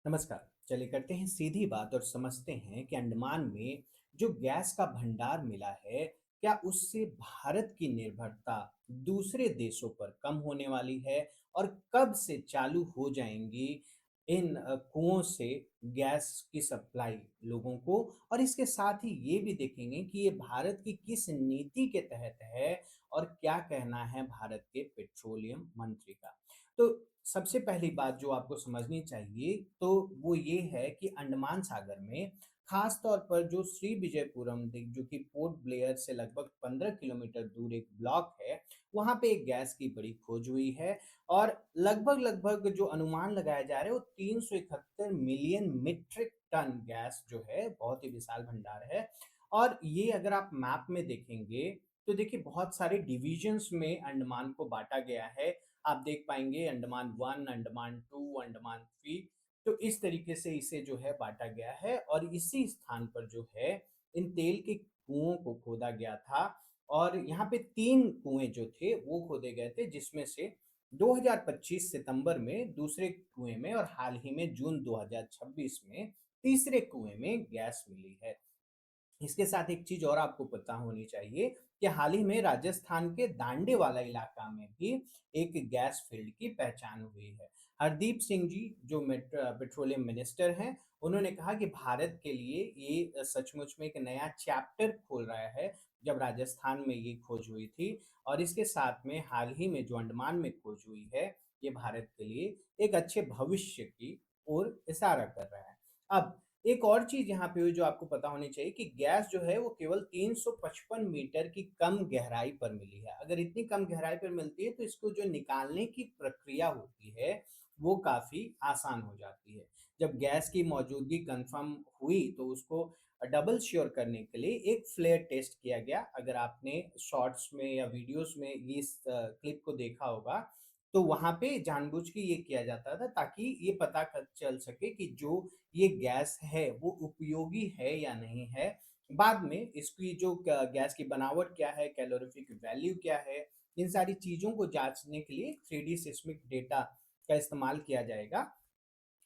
नमस्कार। चलिए करते हैं सीधी बात और समझते हैं कि अंडमान में जो गैस का भंडार मिला है, क्या उससे भारत की निर्भरता दूसरे देशों पर कम होने वाली है और कब से चालू हो जाएंगी इन कुओं से गैस की सप्लाई लोगों को। और इसके साथ ही ये भी देखेंगे कि ये भारत की किस नीति के तहत है और क्या कहना है भारत के पेट्रोलियम मंत्री का। तो सबसे पहली बात जो आपको समझनी चाहिए तो वो ये है कि अंडमान सागर में खास तौर पर जो श्री विजयपुरम जो कि पोर्ट ब्लेयर से लगभग 15 किलोमीटर दूर एक ब्लॉक है, वहां पे एक गैस की बड़ी खोज हुई है। और लगभग लगभग जो अनुमान लगाया जा रहा है वो 371 मिलियन मीट्रिक टन गैस जो है, बहुत ही विशाल भंडार है। और ये अगर आप मैप में देखेंगे तो देखिए बहुत सारे डिविजन्स में अंडमान को बांटा गया है। आप देख पाएँगे अंडमान 1, अंडमान 2, अंडमान 3। तो इस तरीके से इसे जो है बाँटा गया है और इसी स्थान पर जो है इन तेल के कुओं को खोदा गया था। और यहाँ पे 3 कुएँ जो थे वो खोदे गए थे, जिसमें से 2025 सितंबर में दूसरे कुएँ में और हाल ही में जून 2026 में तीसरे कुएँ में गैस मिली है। इसके साथ एक चीज़ और आपको पता होनी चाहिए कि हाल ही में राजस्थान के दांडेवाला इलाका में भी एक गैस फील्ड की पहचान हुई है। हरदीप सिंह जी जो पेट्रोलियम मिनिस्टर हैं, उन्होंने कहा कि भारत के लिए ये सचमुच में एक नया चैप्टर खोल रहा है, जब राजस्थान में ये खोज हुई थी। और इसके साथ में हाल ही में जो अंडमान में खोज हुई है, ये भारत के लिए एक अच्छे भविष्य की ओर इशारा कर रहा है। अब एक और चीज़ यहाँ पे हुई जो आपको पता होनी चाहिए कि गैस जो है वो केवल 355 मीटर की कम गहराई पर मिली है। अगर इतनी कम गहराई पर मिलती है तो इसको जो निकालने की प्रक्रिया होती है वो काफ़ी आसान हो जाती है। जब गैस की मौजूदगी कन्फर्म हुई तो उसको डबल श्योर करने के लिए एक फ्लेयर टेस्ट किया गया। अगर आपने शॉर्ट्स में या वीडियोज़ में इस क्लिप को देखा होगा, तो वहाँ पे जानबूझ के ये किया जाता था ताकि ये पता चल सके कि जो ये गैस है वो उपयोगी है या नहीं है। बाद में इसकी जो गैस की बनावट क्या है, कैलोरीफिक वैल्यू क्या है, इन सारी चीज़ों को जाँचने के लिए 3D सिस्मिक डेटा का इस्तेमाल किया जाएगा।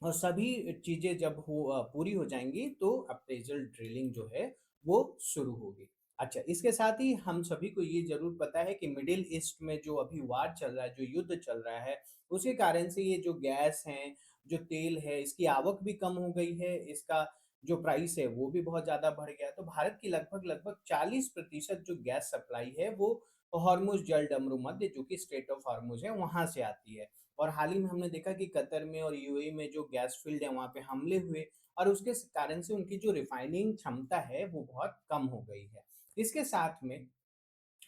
और सभी चीज़ें जब पूरी हो जाएँगी तो अप्रेज़ल ड्रिलिंग जो है वो शुरू होगी। अच्छा, इसके साथ ही हम सभी को ये ज़रूर पता है कि मिडल ईस्ट में जो अभी वार चल रहा है, जो युद्ध चल रहा है, उसके कारण से ये जो गैस हैं, जो तेल है, इसकी आवक भी कम हो गई है, इसका जो प्राइस है वो भी बहुत ज़्यादा बढ़ गया है। तो भारत की लगभग-लगभग 40% जो गैस सप्लाई है वो हॉर्मुज़ जलडमरू मध्य जो कि स्ट्रेट ऑफ हॉर्मुज़ है, वहाँ से आती है। और हाल ही में हमने देखा कि कतर में और यूएई में जो गैस फील्ड है वहाँ पे हमले हुए और उसके कारण से उनकी जो रिफाइनिंग क्षमता है वो बहुत कम हो गई है। इसके साथ में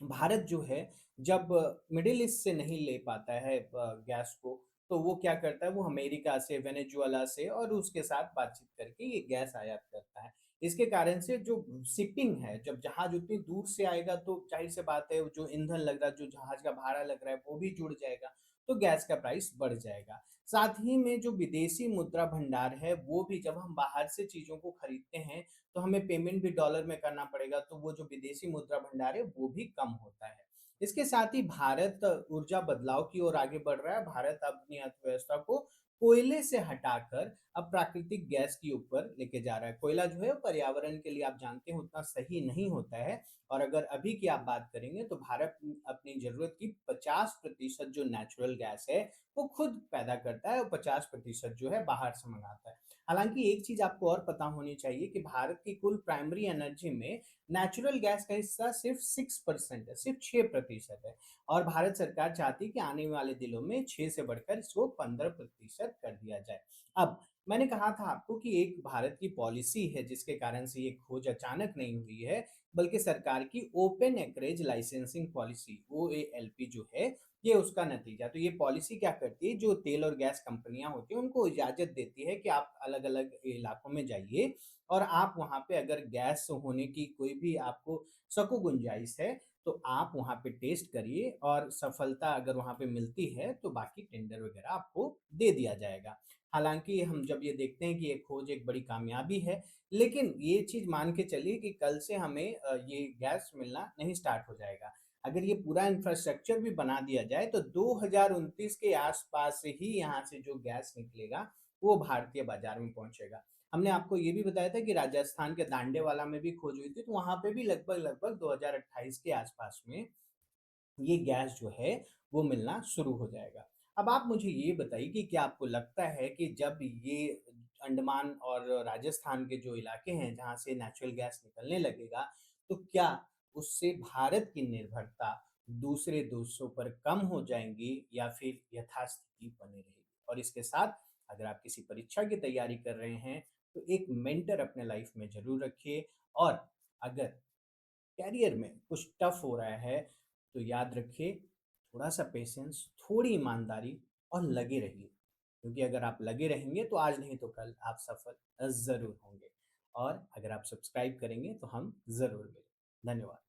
भारत जो है जब मिडिल ईस्ट से नहीं ले पाता है गैस को, तो वो क्या करता है, वो अमेरिका से, वेनेजुएला से और उसके साथ बातचीत करके ये गैस आयात करता है। इसके कारण से जो शिपिंग है, जब जहाज उतनी दूर से आएगा तो ज़ाहिर-सी बात है जो ईंधन लग रहा है, जो जहाज का भाड़ा लग रहा है वो भी जुड़ जाएगा, तो गैस का प्राइस बढ़ जाएगा। साथ ही में जो विदेशी मुद्रा भंडार है, वो भी जब हम बाहर से चीज़ों को खरीदते हैं तो हमें पेमेंट भी डॉलर में करना पड़ेगा, तो वो जो विदेशी मुद्रा भंडार है, वो भी कम होता है। इसके साथ ही भारत ऊर्जा बदलाव की ओर आगे बढ़ रहा है। भारत अपनी अर्थव्यवस्था को कोयले से हटाकर अब प्राकृतिक गैस के ऊपर लेके जा रहा है। कोयला जो है पर्यावरण के लिए आप जानते हैं उतना सही नहीं होता है। और अगर अभी की आप बात करेंगे तो भारत अपनी ज़रूरत की 50% जो नेचुरल गैस है, वो खुद पैदा करता है और 50% जो है बाहर से मँगाता है। हालाँकि एक चीज़ आपको और पता होनी चाहिए कि भारत की कुल प्राइमरी एनर्जी में नेचुरल गैस का हिस्सा सिर्फ़ 6% है, सिर्फ़ 6% है। और भारत सरकार चाहती है कि आने वाले दिनों में 6 से बढ़कर इसको 15% कर दिया जाए। अब मैंने कहा था आपको कि एक भारत की पॉलिसी है जिसके कारण से ये खोज अचानक नहीं हुई है, बल्कि सरकार की open acreage licensing policy OALP जो है, ये उसका नतीजा। तो ये पॉलिसी क्या करती है, जो तेल और गैस कंपनियाँ होती हैं, उनको इजाज़त देती है कि आप अलग-अलग इलाकों में जाइए और आप वहाँ पे अगर गैस होने की कोई भी आपको शक गुंजाइश है, तो आप वहाँ पे टेस्ट करिए और सफलता अगर वहाँ पे मिलती है, तो बाकी टेंडर वगैरह आपको दे दिया जाएगा। हालाँकि हम जब ये देखते हैं कि ये खोज एक बड़ी कामयाबी है, लेकिन ये चीज़ मान के चलिए कि कल से हमें ये गैस मिलना नहीं स्टार्ट हो जाएगा। अगर ये पूरा इंफ्रास्ट्रक्चर भी बना दिया जाए तो 2029 के आसपास से ही यहाँ से जो गैस निकलेगा वो भारतीय बाजार में पहुंचेगा। हमने आपको ये भी बताया था कि राजस्थान के दांडेवाला में भी खोज हुई थी, तो वहां पे भी लगभग लगभग 2028 के आसपास में ये गैस जो है वो मिलना शुरू हो जाएगा। अब आप मुझे ये बताइए कि क्या आपको लगता है कि जब ये अंडमान और राजस्थान के जो इलाके हैं जहाँ से नेचुरल गैस निकलने लगेगा, तो क्या उससे भारत की निर्भरता दूसरे देशों पर कम हो जाएँगी या फिर यथास्थिति बनी रहेगी? और इसके साथ अगर आप किसी परीक्षा की तैयारी कर रहे हैं, तो एक मेंटर अपने लाइफ में ज़रूर रखिए। और अगर करियर में कुछ टफ हो रहा है तो याद रखिए, थोड़ा सा पेशेंस, थोड़ी ईमानदारी और लगे रहिए, क्योंकि अगर आप लगे रहेंगे तो आज नहीं तो कल आप सफल ज़रूर होंगे। और अगर आप सब्सक्राइब करेंगे तो हम ज़रूर मिलें। धन्यवाद।